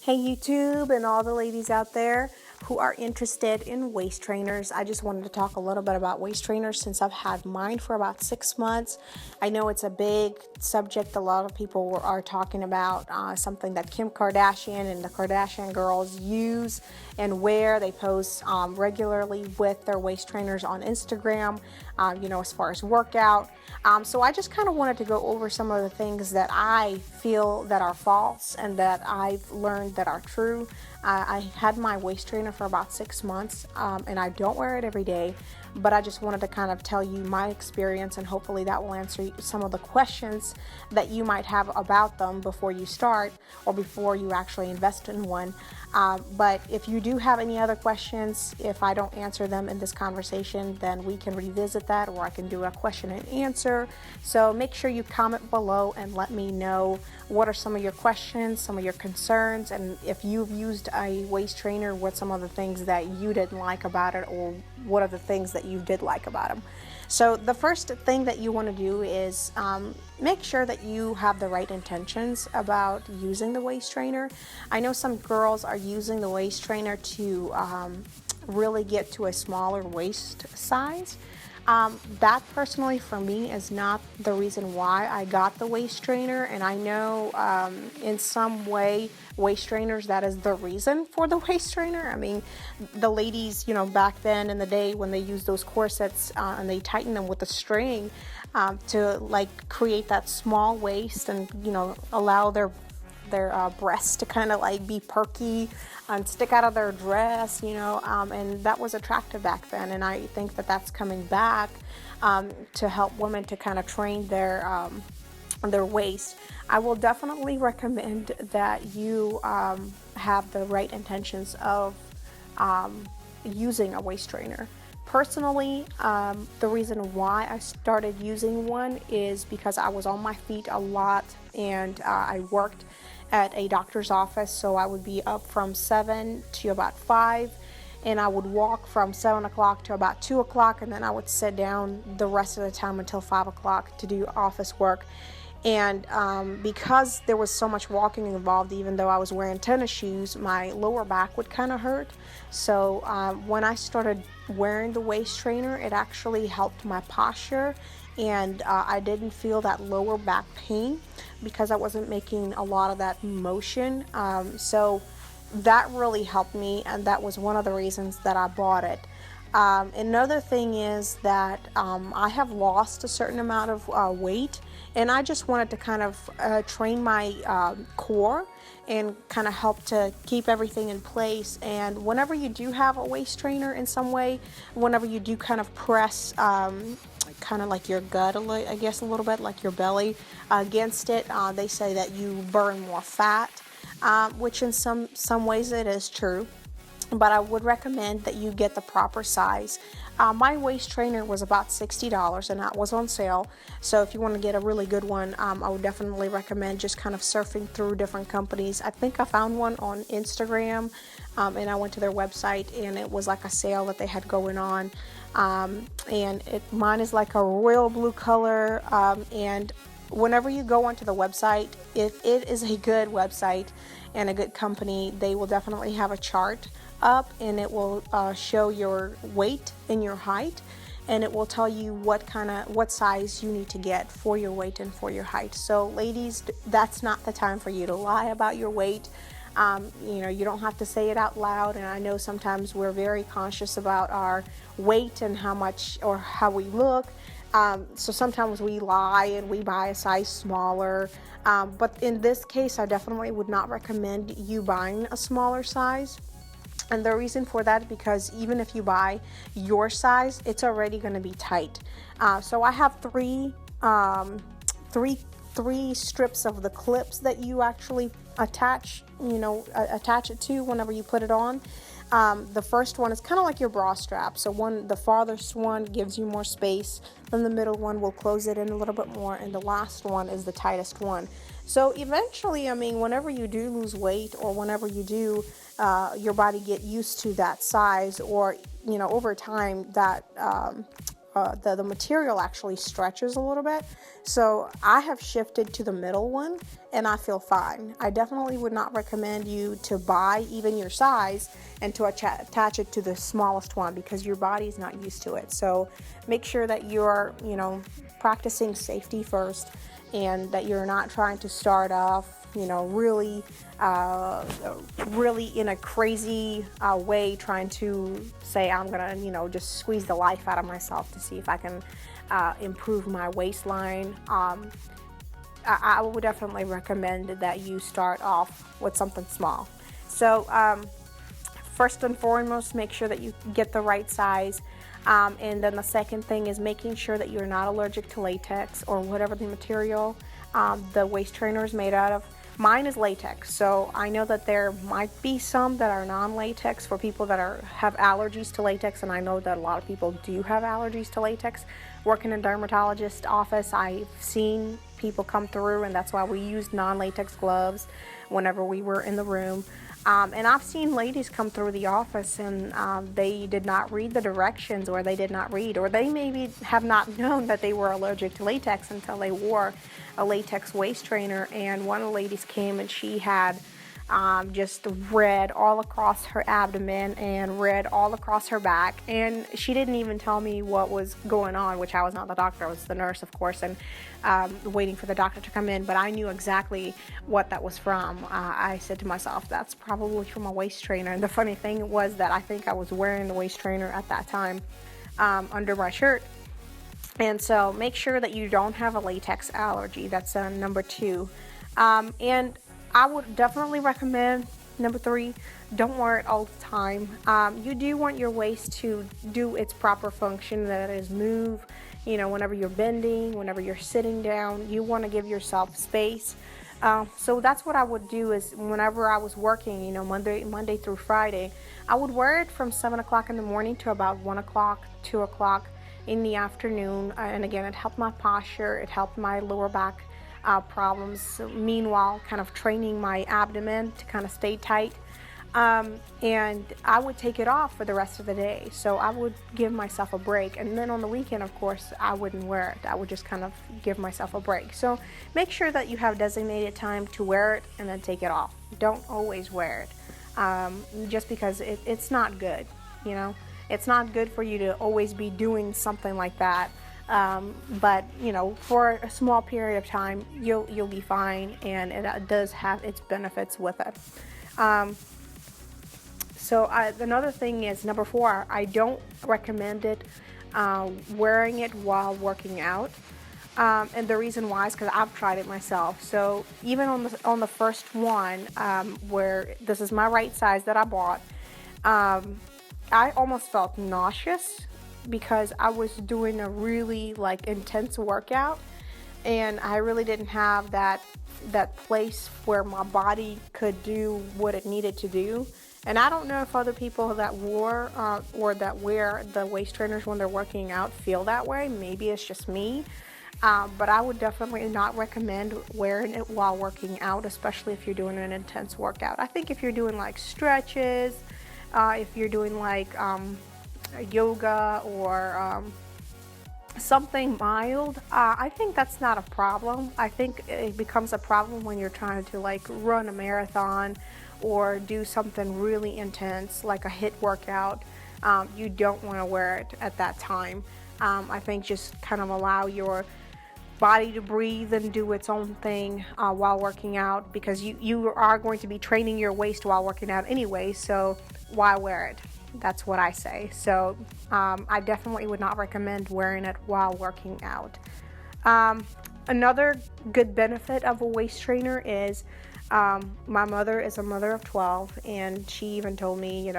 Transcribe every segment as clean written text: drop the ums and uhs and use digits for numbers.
Hey YouTube and all the ladies out there who are interested in waist trainers. I just wanted to talk a little bit about waist trainers since I've had mine for about 6 months. I know it's a big subject a lot of people are talking about, something that Kim Kardashian and the Kardashian girls use and wear. They post regularly with their waist trainers on Instagram, as far as workout. So I just kind of wanted to go over some of the things that I feel that are false and that I've learned that are true. I had my waist trainer for about 6 months, and I don't wear it every day, but I just wanted to kind of tell you my experience, and hopefully that will answer some of the questions that you might have about them before you start or before you actually invest in one. But if you do have any other questions, if I don't answer them in this conversation, then we can revisit that, or I can do a question and answer. So make sure you comment below and let me know what are some of your questions, some of your concerns, and if you've used a waist trainer, what some of the things that you didn't like about it, or what are the things that you did like about them. So the first thing that you want to do is make sure that you have the right intentions about using the waist trainer. I know some girls are using the waist trainer to really get to a smaller waist size. That personally for me is not the reason why I got the waist trainer, and I know in some way waist trainers, that is the reason for the waist trainer. I mean, the ladies, back then in the day when they used those corsets and they tighten them with a string to like create that small waist and allow their breasts to kind of like be perky and stick out of their dress, and that was attractive back then. And I think that that's coming back to help women to kind of train their waist. I will definitely recommend that you have the right intentions of using a waist trainer. Personally, the reason why I started using one is because I was on my feet a lot, and I worked at a doctor's office, so I would be up from 7 to about 5, and I would walk from 7 o'clock to about 2 o'clock, and then I would sit down the rest of the time until 5 o'clock to do office work. And because there was so much walking involved, even though I was wearing tennis shoes, my lower back would kind of hurt. So when I started wearing the waist trainer, it actually helped my posture, and I didn't feel that lower back pain because I wasn't making a lot of that motion. So that really helped me, and that was one of the reasons that I bought it. Another thing is that I have lost a certain amount of weight, and I just wanted to kind of train my core and kind of help to keep everything in place. And whenever you do have a waist trainer in some way, whenever you do kind of press kind of like your gut, I guess a little bit like your belly against it, they say that you burn more fat, which in some ways it is true. But I would recommend that you get the proper size. My waist trainer was about $60, and that was on sale. So if you want to get a really good one, I would definitely recommend just kind of surfing through different companies. I think I found one on Instagram, and I went to their website, and it was like a sale that they had going on. And mine is like a royal blue color, and whenever you go onto the website, if it is a good website and a good company, they will definitely have a chart up, and it will show your weight and your height, and it will tell you what size you need to get for your weight and for your height. So ladies, that's not the time for you to lie about your weight. You don't have to say it out loud, and I know sometimes we're very conscious about our weight and how much or how we look. So sometimes we lie and we buy a size smaller. But in this case, I definitely would not recommend you buying a smaller size. And the reason for that, because even if you buy your size, it's already going to be tight. So I have three strips of the clips that you actually attach it to whenever you put it on. The first one is kind of like your bra strap. So the farthest one gives you more space, then the middle one will close it in a little bit more, and the last one is the tightest one. So eventually, whenever you do lose weight, or whenever you do your body get used to that size, or over time that the material actually stretches a little bit. So I have shifted to the middle one and I feel fine. I definitely would not recommend you to buy even your size and to attach it to the smallest one, because your body is not used to it. So make sure that you're, practicing safety first, and that you're not trying to start off, really in a crazy way, trying to say, I'm gonna, just squeeze the life out of myself to see if I can improve my waistline. I would definitely recommend that you start off with something small. So first and foremost, make sure that you get the right size. And then the second thing is making sure that you're not allergic to latex or whatever the material the waist trainer is made out of. Mine is latex, so I know that there might be some that are non-latex for people that have allergies to latex, and I know that a lot of people do have allergies to latex. Working in a dermatologist office, I've seen people come through, and that's why we used non-latex gloves whenever we were in the room. And I've seen ladies come through the office and they did not read the directions, or they did not read, or they maybe have not known that they were allergic to latex until they wore a latex waist trainer. And one of the ladies came and she had just red all across her abdomen and red all across her back, and she didn't even tell me what was going on, which I was not the doctor, I was the nurse, of course, and waiting for the doctor to come in, but I knew exactly what that was from. I said to myself, that's probably from a waist trainer. And the funny thing was that I think I was wearing the waist trainer at that time under my shirt. And so make sure that you don't have a latex allergy. That's number 2. And I would definitely recommend, number 3, don't wear it all the time. You do want your waist to do its proper function, that is move, whenever you're bending, whenever you're sitting down, you want to give yourself space. So that's what I would do, is whenever I was working, Monday through Friday, I would wear it from 7 o'clock in the morning to about 1 o'clock, 2 o'clock in the afternoon. And again, it helped my posture, it helped my lower back problems, meanwhile kind of training my abdomen to kind of stay tight. And I would take it off for the rest of the day, so I would give myself a break. And then on the weekend, of course, I wouldn't wear it. I would just kind of give myself a break. So make sure that you have designated time to wear it and then take it off. Don't always wear it, just because it's not good. It's not good for you to always be doing something like that. But for a small period of time, you'll be fine, and it does have its benefits with it. So another thing is, number 4, I don't recommend it wearing it while working out. And the reason why is because I've tried it myself. So even on the first one, where this is my right size that I bought, I almost felt nauseous because I was doing a really intense workout, and I really didn't have that place where my body could do what it needed to do. And I don't know if other people that wore or that wear the waist trainers when they're working out feel that way. Maybe it's just me. But I would definitely not recommend wearing it while working out, especially if you're doing an intense workout. I think if you're doing stretches, if you're doing yoga or something mild, I think that's not a problem. I think it becomes a problem when you're trying to run a marathon or do something really intense like a HIIT workout. You don't want to wear it at that time. I think just kind of allow your body to breathe and do its own thing while working out, because you are going to be training your waist while working out anyway, so why wear it? That's what I say. So I definitely would not recommend wearing it while working out. Another good benefit of a waist trainer is my mother is a mother of 12, and she even told me,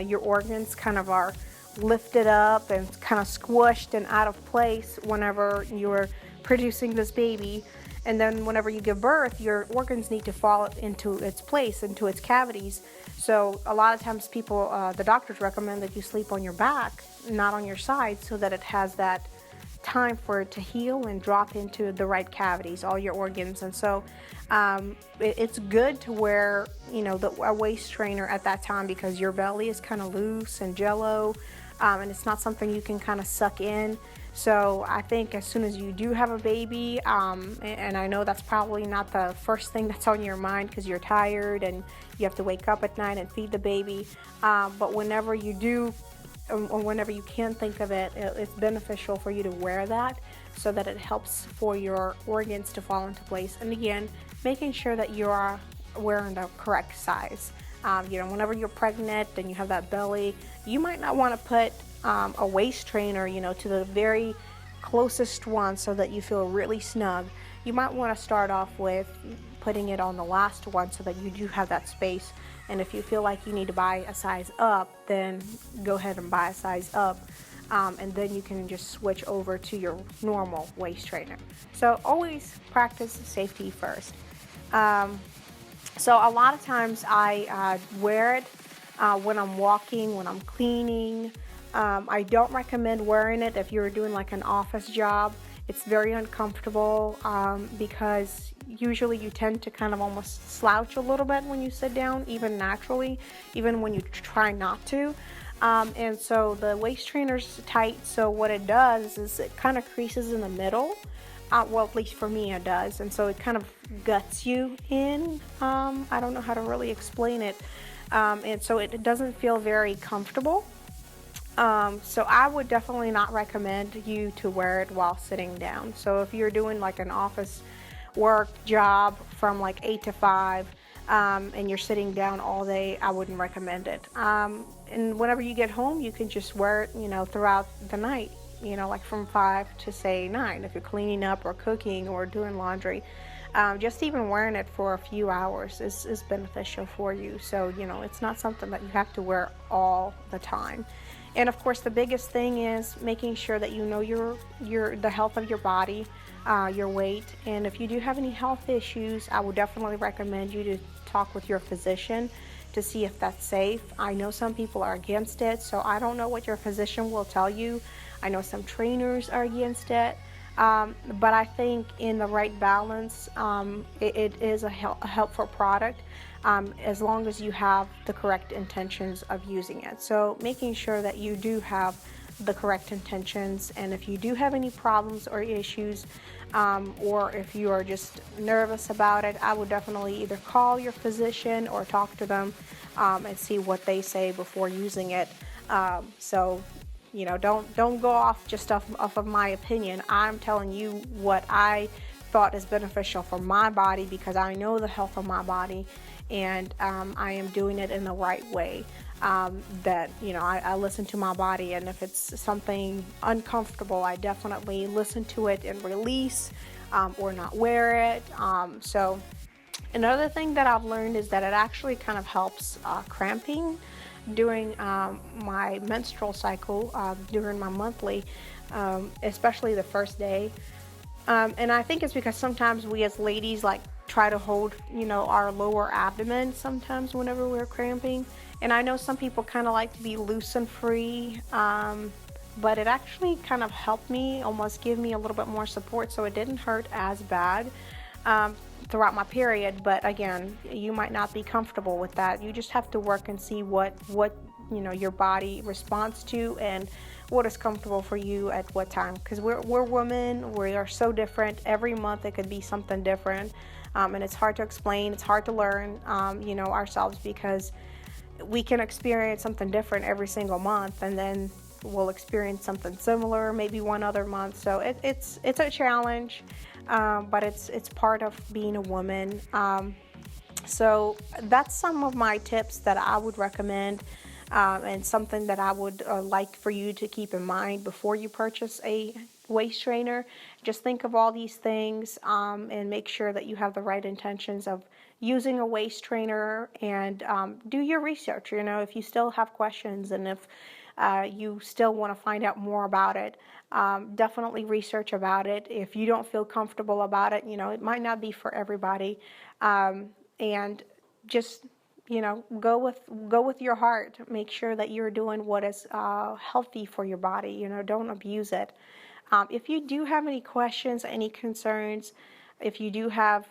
your organs kind of are lifted up and kind of squished and out of place whenever you're producing this baby. And then whenever you give birth, your organs need to fall into its place, into its cavities. So a lot of times people, the doctors recommend that you sleep on your back, not on your side, so that it has that time for it to heal and drop into the right cavities, all your organs. And so it's good to wear, a waist trainer at that time, because your belly is kind of loose and jello. and it's not something you can kind of suck in. So I think as soon as you do have a baby, and I know that's probably not the first thing that's on your mind because you're tired and you have to wake up at night and feed the baby, but whenever you do, or whenever you can think of it, it's beneficial for you to wear that so that it helps for your organs to fall into place. And again, making sure that you are wearing the correct size. Whenever you're pregnant and you have that belly, you might not want to put a waist trainer, to the very closest one so that you feel really snug. You might want to start off with putting it on the last one so that you do have that space. And if you feel like you need to buy a size up, then go ahead and buy a size up. And then you can just switch over to your normal waist trainer. So always practice safety first. So a lot of times I wear it when I'm walking, when I'm cleaning. I don't recommend wearing it if you're doing like an office job. It's very uncomfortable because usually you tend to kind of almost slouch a little bit when you sit down, even naturally, even when you try not to. And so the waist trainer's tight, so what it does is it kind of creases in the middle. Well, at least for me it does, and so it kind of guts you in. I don't know how to really explain it, and so it doesn't feel very comfortable. So I would definitely not recommend you to wear it while sitting down. So if you're doing like an office work job from like 8 to 5, and you're sitting down all day, I wouldn't recommend it. And whenever you get home, you can just wear it, throughout the night. Like from 5 to say 9, if you're cleaning up or cooking or doing laundry. Just even wearing it for a few hours is beneficial for you. So, it's not something that you have to wear all the time. And of course, the biggest thing is making sure that you know the health of your body, your weight. And if you do have any health issues, I would definitely recommend you to talk with your physician to see if that's safe. I know some people are against it, so I don't know what your physician will tell you. I know some trainers are against it, but I think in the right balance, it is a helpful product as long as you have the correct intentions of using it. So making sure that you do have the correct intentions, and if you do have any problems or issues, or if you are just nervous about it, I would definitely either call your physician or talk to them and see what they say before using it. Don't go off just off of my opinion. I'm telling you what I thought is beneficial for my body because I know the health of my body, and I am doing it in the right way. I listen to my body, and if it's something uncomfortable, I definitely listen to it and release or not wear it. So another thing that I've learned is that it actually kind of helps cramping during my menstrual cycle, during my monthly, especially the first day. And I think it's because sometimes we as ladies try to hold, our lower abdomen sometimes whenever we're cramping. And I know some people kind of like to be loose and free, but it actually kind of helped me, almost give me a little bit more support, so it didn't hurt as bad throughout my period. But again, you might not be comfortable with that. You just have to work and see what your body responds to and what is comfortable for you at what time, because we're women. We are so different. Every month it could be something different, and it's hard to explain, it's hard to learn ourselves, because we can experience something different every single month, and then we'll experience something similar maybe one other month. So it's a challenge, but it's part of being a woman. So that's some of my tips that I would recommend, and something that I would like for you to keep in mind before you purchase a waist trainer. Just think of all these things, and make sure that you have the right intentions of using a waist trainer, and do your research. If you still have questions, and if you still want to find out more about it, definitely research about it. If you don't feel comfortable about it, it might not be for everybody, and just go with your heart. Make sure that you're doing what is healthy for your body. Don't abuse it. If you do have any questions, any concerns, if you do have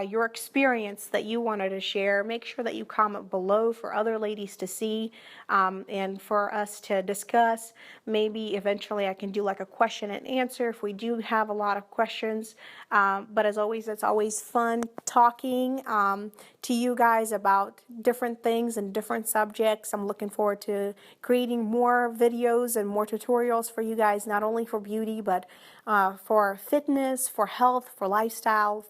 your experience that you wanted to share, make sure that you comment below for other ladies to see, and for us to discuss. Maybe eventually I can do like a question and answer if we do have a lot of questions. But as always, it's always fun talking to you guys about different things and different subjects. I'm looking forward to creating more videos and more tutorials for you guys, not only for beauty, but for fitness, for health, for lifestyle,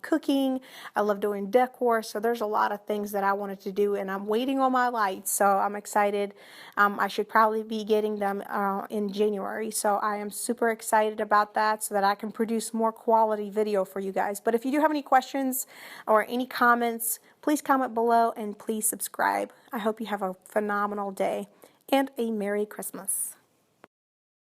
cooking. I love doing decor, so there's a lot of things that I wanted to do, and I'm waiting on my lights, so I'm excited. I should probably be getting them in January, so I am super excited about that so that I can produce more quality video for you guys. But if you do have any questions or any comments, please comment below and please subscribe. I hope you have a phenomenal day and a Merry Christmas.